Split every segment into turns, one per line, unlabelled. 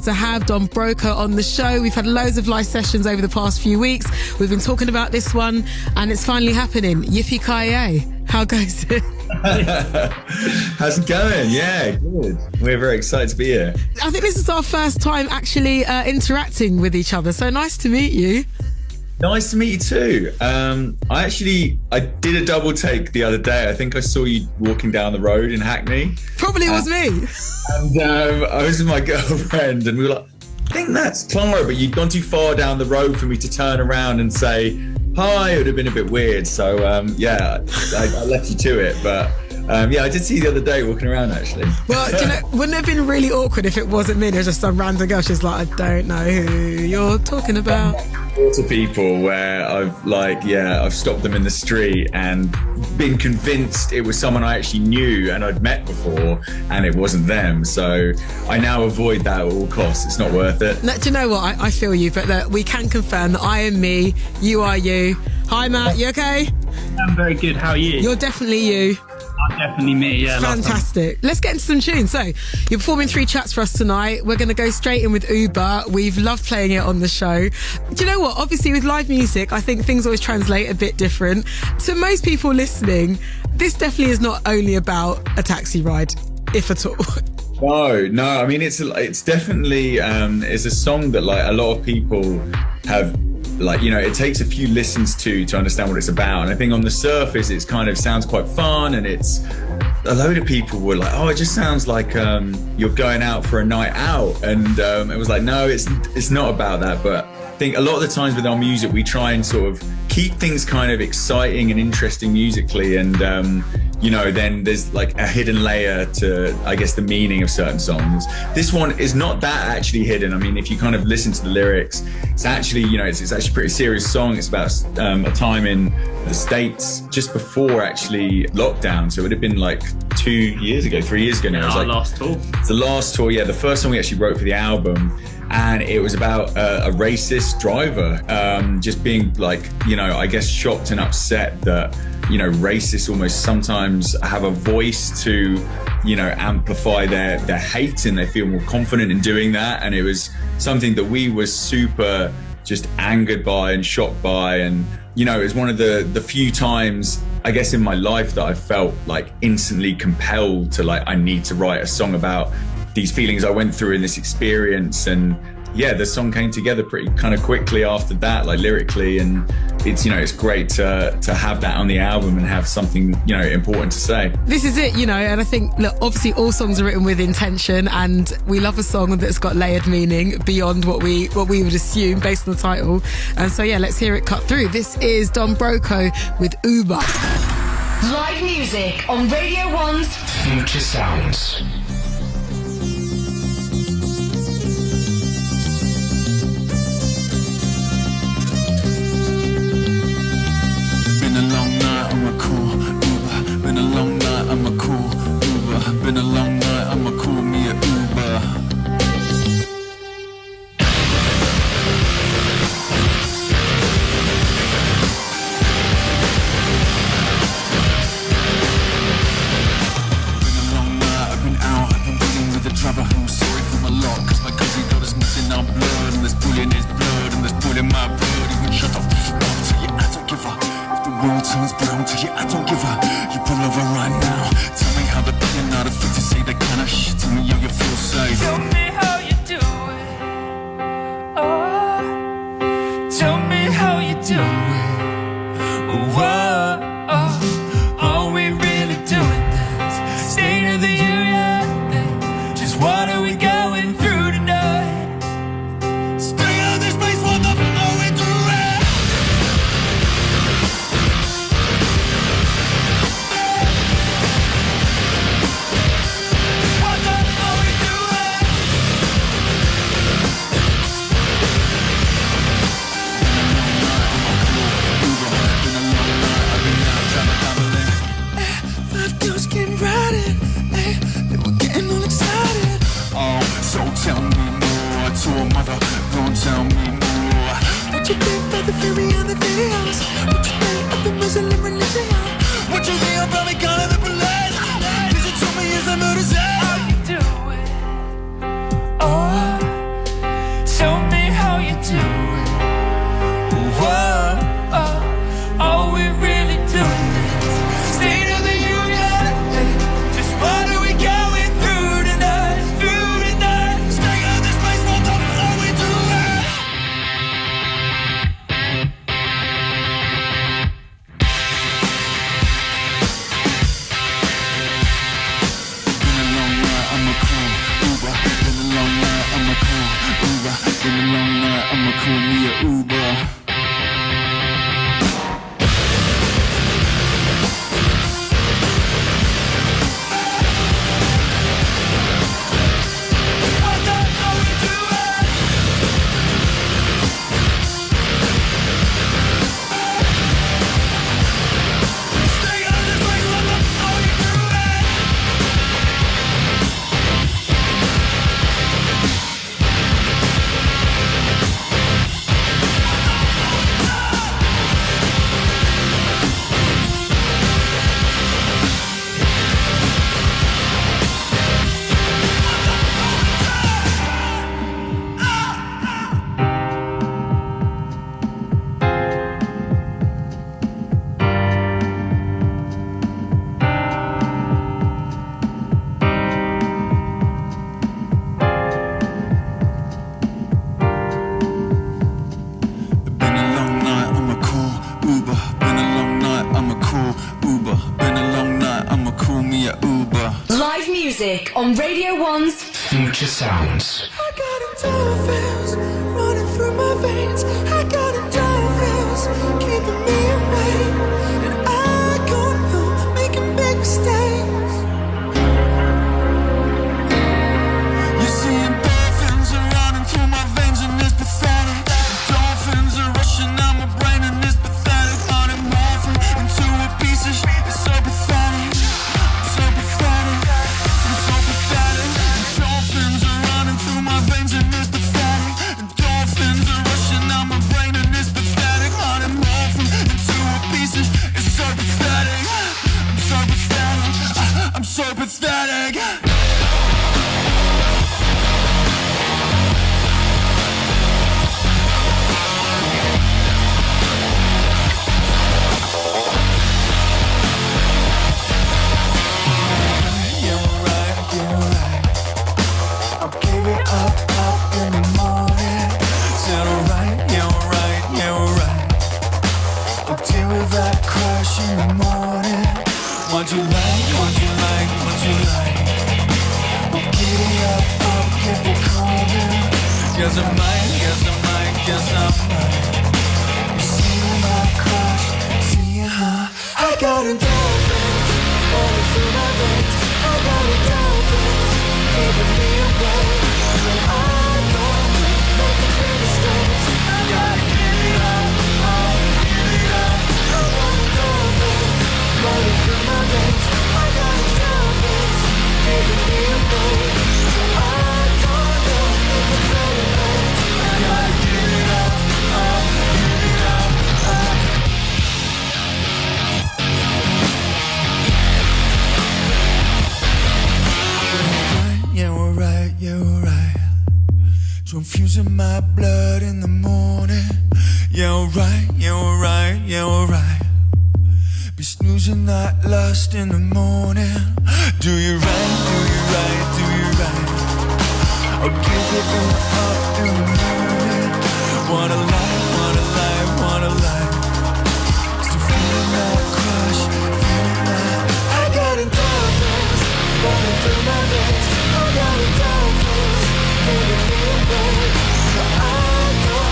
To have Don Broco on the show. We've had loads of live sessions over the past few weeks. We've been talking about this one and it's finally happening. Yippee-ki-yay. How goes it?
How's it going? Yeah, good. We're very excited to be here.
I think this is our first time actually interacting with each other. So nice to meet you.
Nice to meet you too. I did a double take the other day. I think I saw you walking down the road in Hackney.
Probably was me.
And I was with my girlfriend and we were like, I think that's Clara, but you'd gone too far down the road for me to turn around and say hi. It would have been a bit weird. So I left you to it. But I did see you the other day walking around actually.
Well, wouldn't it have been really awkward if it wasn't me? It was just some random girl. She's like, I don't know who you're talking about.
To people where I've stopped them in the street and been convinced it was someone I actually knew and I'd met before and it wasn't them. So I now avoid that at all costs. It's not worth it.
No, do you know what? I feel you, but look, we can confirm that I am me, you are you. Hi Matt, you okay?
I'm very good, how are you?
You're definitely you.
I'm definitely me, yeah.
Fantastic. Let's get into some tunes. So, you're performing 3 tracks for us tonight. We're going to go straight in with Uber. We've loved playing it on the show. Do you know what? Obviously, with live music, I think things always translate a bit different. To most people listening, this definitely is not only about a taxi ride, if at all.
No. I mean, it's definitely it's a song that like a lot of people have. Like, you know, it takes a few listens to understand what it's about. And I think on the surface, it's kind of sounds quite fun. And it's a load of people were like, oh, it just sounds like you're going out for a night out. And it was like, no, it's not about that. But I think a lot of the times with our music, we try and sort of keep things kind of exciting and interesting musically. And, then there's like a hidden layer to, I guess, the meaning of certain songs. This one is not that actually hidden. I mean, if you kind of listen to the lyrics, it's actually, it's actually a pretty serious song. It's about a time in the States just before actually lockdown. So it would have been like 3 years ago now.
Our last tour.
It's the last tour, yeah. The first song we actually wrote for the album. And it was about a racist driver just being like, I guess shocked and upset that, racists almost sometimes have a voice to, amplify their hate and they feel more confident in doing that. And it was something that we were super just angered by and shocked by. And, it was one of the few times, I guess, in my life that I felt like instantly compelled to I need to write a song about these feelings I went through in this experience. And yeah, the song came together pretty kind of quickly after that, like lyrically, and it's it's great to have that on the album and have something important to say.
This is it, and I think, look, obviously all songs are written with intention, and we love a song that's got layered meaning beyond what we would assume based on the title. And so yeah, let's hear it cut through. This is Don Broco with Uber.
Live music on Radio 1's
Future Sounds.
Been a long night, I'm a cool Uber. Been a long night, I'm a cool Uber. Been a long night, I'm a cool me a Uber. Driver who's sorry for my lot, cause my cousin got us missing our blood, and there's bull in his blood, and there's bull in my blood. He won't shut off, tell you I don't give up. If the world turns brown, tell you I don't give up. You pull over right now, tell me how they're paying out of fit to say they kinda shit. Tell me how you feel safe.
Tell me how you do it. Oh, tell me how you do it. Whoa, are we really doing this? State of the Union. What are we going through tonight? Stay out of this place, what the fuck are we doing? What the fuck are we doing? Been a long night, I've been out trying to five girls getting riding, they were getting all excited.
Oh, so tell me more. To a mother, don't tell me more.
What you think about the fury on the videos? What you think of the Muslim religion?
What you think about me calling the police? Cause you told me it's a murder zone.
How you do it? Oh,
call me a Uber.
On Radio 1's
Future Sounds.
I got endorphins running through my veins. I got endorphins keeping me awake, and I go through making big mistakes. You see, endorphins are running through my veins, and it's pathetic. Endorphins are rushing out my brain, and it's pathetic. I'm morphing into a piece of shit. It's so pathetic. So pathetic. So pathetic. Endorphins are running through my veins and it's pathetic. Endorphins are rushing out my brain and it's pathetic. I'm morphing into a piece of it's so pathetic. I'm so pathetic. I'm so pathetic. What you like, what you like, what you like. Well, giddy up, keep it calling. Yes I might, yes I might, yes I might. You see my crush, see her. I got endorphins running through my veins. I got endorphins keeping me awake. When I go make the big mistakes, I gotta get it up, get it up. I want endorphins running through my veins. I got endorphins keeping me awake. So I don't know if it's better way. I gotta get it up, get it up. Yeah, we're right, yeah, we're right. Confusing my blood in the morning. Yeah, we're right, yeah, we're right, yeah, we're right. Be snoozing that lust in the morning. Do you right, do you right, do you right? I'll give it up in the morning. What a life, what a life, what a life. Still feeling that crush, feeling that. I got endorphins running through my veins. I got endorphins keeping me awake. So I don't know,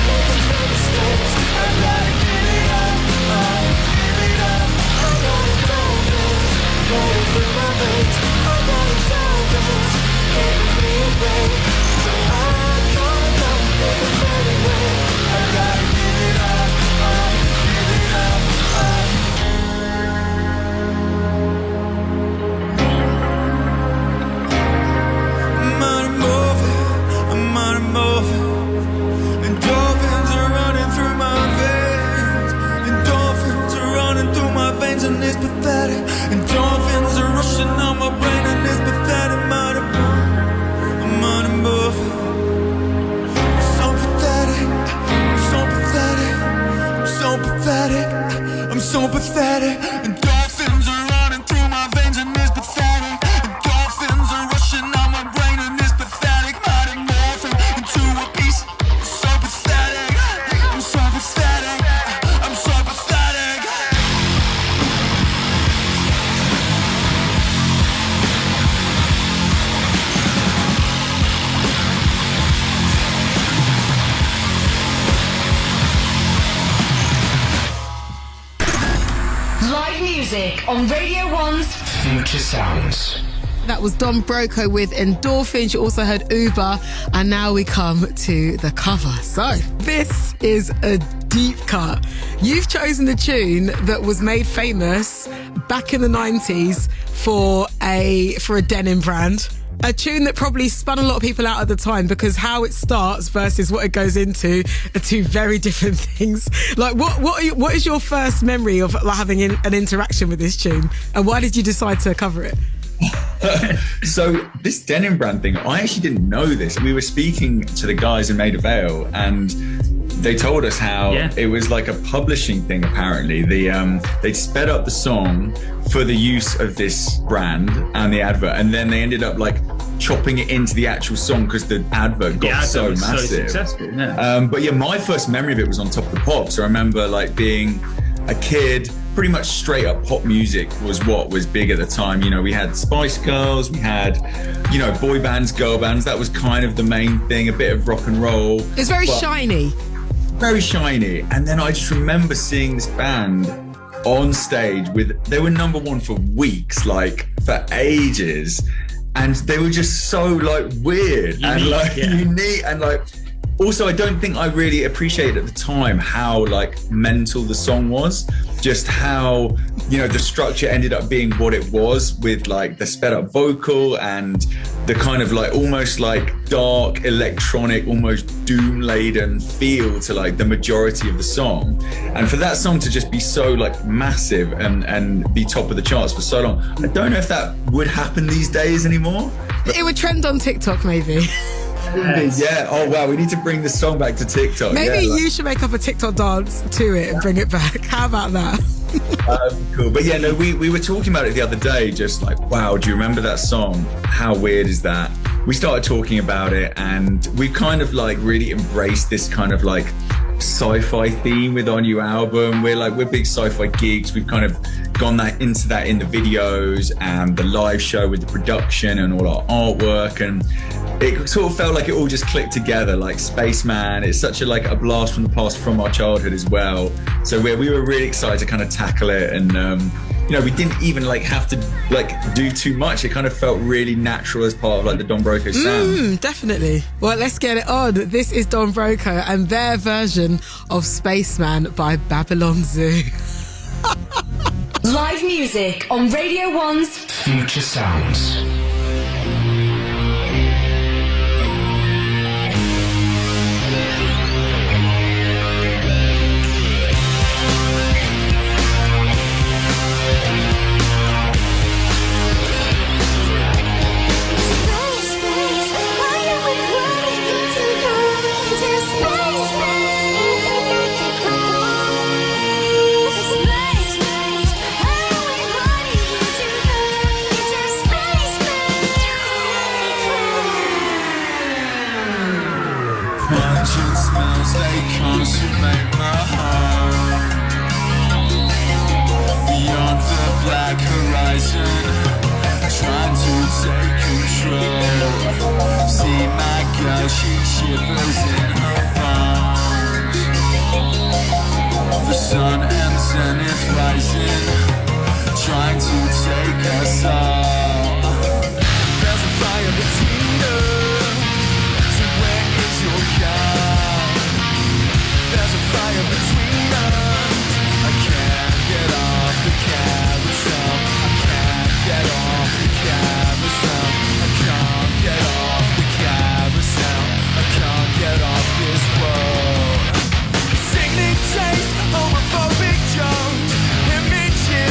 making no mistakes. I gotta get it up, give it up. I got endorphins running through my veins. I got endorphins keeping me awake. So I don't know, making better way. I gotta get it up, give it up. I'm out of moving, I'm out of moving. Endorphins are running through my veins. Endorphins are running through my veins and it's pathetic. Endorphins are rushing out my brain and it's pathetic. I'm out of moving. I'm so pathetic. I'm so pathetic. I'm so pathetic. I'm so pathetic. Endorphins are running through my veins and it's pathetic. Endorphins are rushing out my brain and it's pathetic. I'm out of morphing into a
music on Radio 1's
Future Sounds.
That was Don Broco with Endorphins. You also heard Uber. And now we come to the cover. So this is a deep cut. You've chosen a tune that was made famous back in the 90s for a denim brand. A tune that probably spun a lot of people out at the time because how it starts versus what it goes into are two very different things. Like, what is your first memory of having an interaction with this tune? And why did you decide to cover it?
So this denim brand thing, I actually didn't know this. We were speaking to the guys in Maida Vale and they told us how it was like a publishing thing. Apparently they'd sped up the song for the use of this brand and the advert, and then they ended up like chopping it into the actual song because the advert got so massive.
So successful, yeah.
But yeah, my first memory of it was on Top of the Pops. I remember like being a kid, pretty much straight up pop music was what was big at the time. You know, we had Spice Girls, we had, you know, boy bands, girl bands. That was kind of the main thing, a bit of rock and roll.
It's very shiny.
Very shiny. And then I just remember seeing this band on stage they were number one for weeks, like for ages. And they were just so like weird and like unique and like, also, I don't think I really appreciated at the time how like mental the song was, just how, you know, the structure ended up being what it was with like the sped up vocal and the kind of like almost like dark electronic, almost doom laden feel to like the majority of the song. And for that song to just be so like massive and be top of the charts for so long, I don't know if that would happen these days anymore.
It would trend on TikTok maybe.
Yeah. Oh wow. We need to bring this song back to TikTok.
Maybe you should make up a TikTok dance to it and bring it back. How about that?
Cool. But yeah, no, we were talking about it the other day. Just like, wow, do you remember that song? How weird is that? We started talking about it, and we kind of like really embraced this kind of like sci-fi theme with our new album. We're big sci-fi geeks. We've kind of gone into that in the videos and the live show with the production and all our artwork, and it sort of felt like it all just clicked together. Like Spaceman, it's such a blast from the past from our childhood as well. So we were really excited to kind of tackle it, and you know, we didn't even like have to like do too much. It kind of felt really natural as part of like the Don Broco sound.
Definitely. Well, let's get it on. This is Don Broco and their version of Spaceman by Babylon Zoo.
Live music on Radio 1's
Future Sounds.
Smells they consummate my heart. Beyond the black horizon, trying to take control. See my girl, she shivers in her bones. The sun ends and it's rising, trying to take us all. There's a fire between us, so where is your God? There's a fire between us. I can't get off the carousel. I can't get off the carousel. I can't get off the carousel. I can't get off this world. Sickening taste, homophobic jokes, images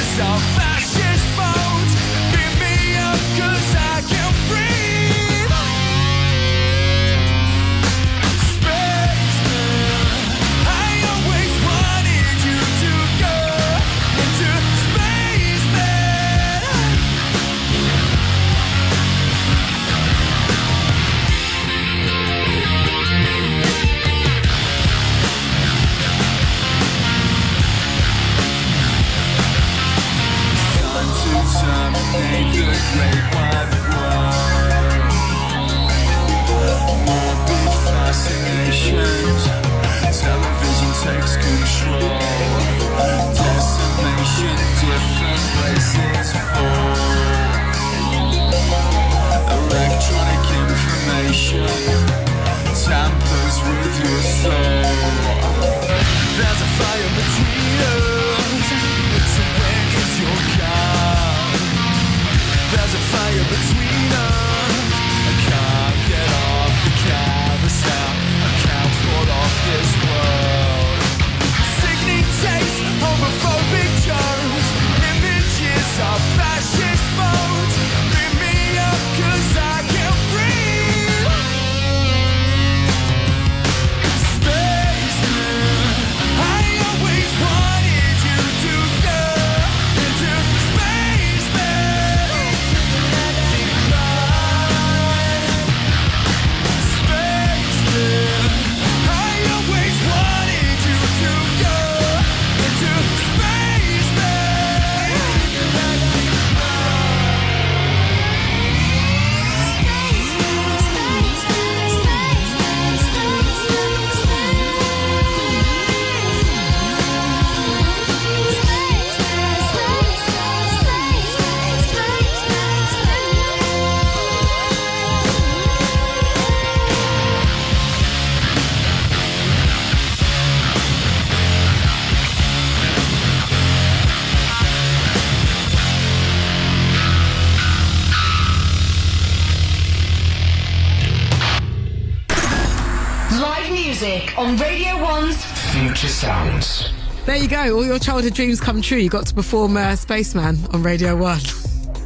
Live music on Radio 1's
Future Sounds.
There you go. All your childhood dreams come true. You got to perform Spaceman on Radio 1.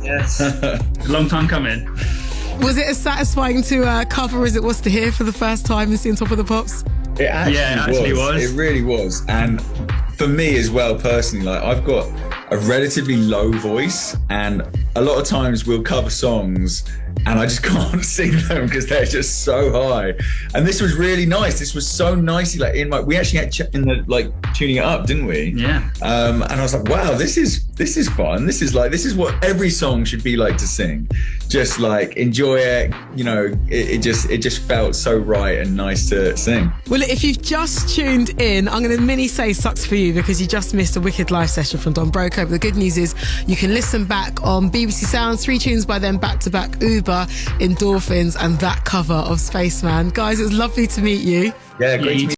Yes. Long time coming.
Was it as satisfying to cover as it was to hear for the first time and see on Top of the Pops?
It actually
was.
It really was. And for me as well, personally, like I've got a relatively low voice, and a lot of times we'll cover songs and I just can't sing them because they're just so high. And this was really nice. This was so nicely like we actually had in the like tuning it up, didn't we?
Yeah.
And I was like, wow, this is fun. This is what every song should be like to sing. Just like enjoy it. You know, it just felt so right and nice to sing.
Well, if you've just tuned in, I'm going to mini say sucks for you because you just missed a wicked live session from Don Broco. But the good news is you can listen back on BBC Sounds, 3 tunes by them back to back: Uber, Endorphins, and that cover of Spaceman. Guys, it was lovely to meet you.
Yeah, great to meet you.